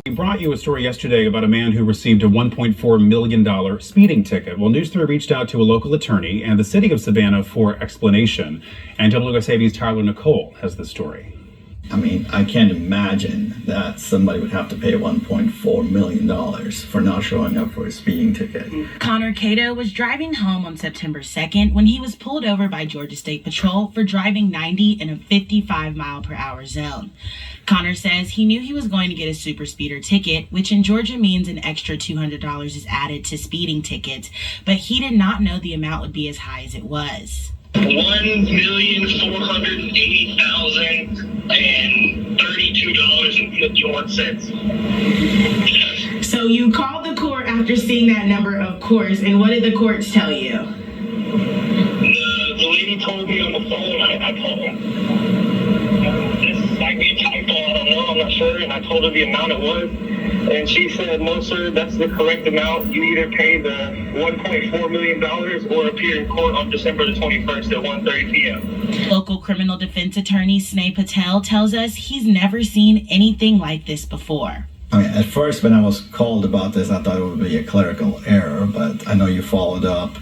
We brought you a story yesterday about a man who received a $1.4 million speeding ticket. Well, News 3 reached out to a local attorney and the city of Savannah for explanation. And WSAV's Tyler Nicole has the story. I mean, I can't imagine that somebody would have to pay $1.4 million for not showing up for a speeding ticket. Connor Cato was driving home on September 2nd when he was pulled over by Georgia State Patrol for driving 90 in a 55-mile-per-hour zone. Connor says he knew he was going to get a super speeder ticket, which in Georgia means an extra $200 is added to speeding tickets, but he did not know the amount would be as high as it was. $1,480,032.51. So you called the court after seeing that number, of course, and what did the courts tell you? The lady told me on the phone, I told her, this might be a typo, I don't know, I'm not sure, and I told her the amount it was, and she said, no sir, that's the correct amount. You either pay the $1.4 million or appear in court on December the 21st at 1:30 p.m. Local criminal defense attorney Sneh Patel tells us he's never seen anything like this before. I mean, at first when I was called about this, I thought it would be a clerical error, but I know you followed up,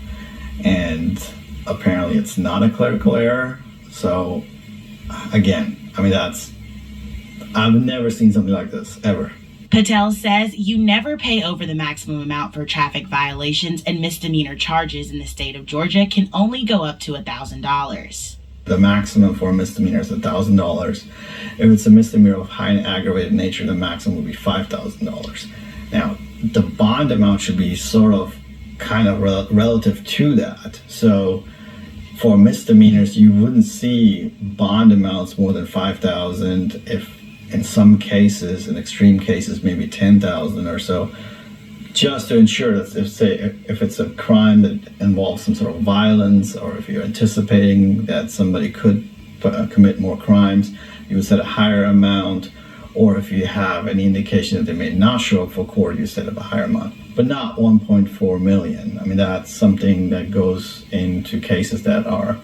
and apparently it's not a clerical error. So, again, I mean, I've never seen something like this, ever. Patel says you never pay over the maximum amount for traffic violations, and misdemeanor charges in the state of Georgia can only go up to $1,000. The maximum for a misdemeanor is $1,000. If it's a misdemeanor of high and aggravated nature, the maximum would be $5,000. Now, the bond amount should be sort of kind of relative to that. So for misdemeanors, you wouldn't see bond amounts more than $5,000. If in some cases, in extreme cases, maybe $10,000 or so, just to ensure that if it's a crime that involves some sort of violence, or if you're anticipating that somebody could commit more crimes, you would set a higher amount, or if you have any indication that they may not show up for court, you set up a higher amount, but not 1.4 million. I mean, that's something that goes into cases that are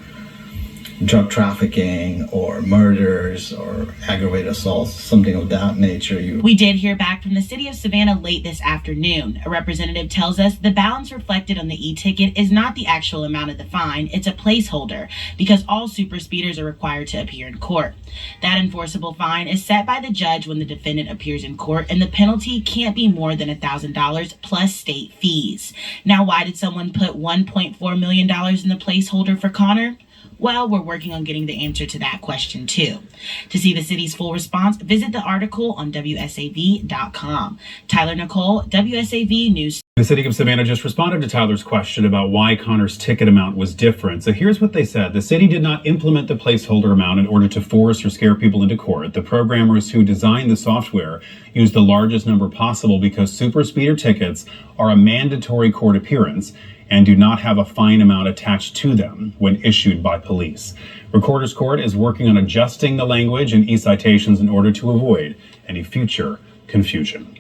drug trafficking or murders or aggravated assaults, something of that nature. We did hear back from the city of Savannah late this afternoon. A representative tells us the balance reflected on the e-ticket is not the actual amount of the fine, it's a placeholder, because all super speeders are required to appear in court. That enforceable fine is set by the judge when the defendant appears in court, and the penalty can't be more than $1,000 plus state fees. Now, why did someone put $1.4 million in the placeholder for Connor? Well, we're working on getting the answer to that question, too. To see the city's full response, visit the article on WSAV.com. Tyler Nicole, WSAV News. The city of Savannah just responded to Tyler's question about why Connor's ticket amount was different. So here's what they said. The city did not implement the placeholder amount in order to force or scare people into court. The programmers who designed the software used the largest number possible because super speeder tickets are a mandatory court appearance and do not have a fine amount attached to them when issued by police. Recorder's Court is working on adjusting the language in e-citations in order to avoid any future confusion.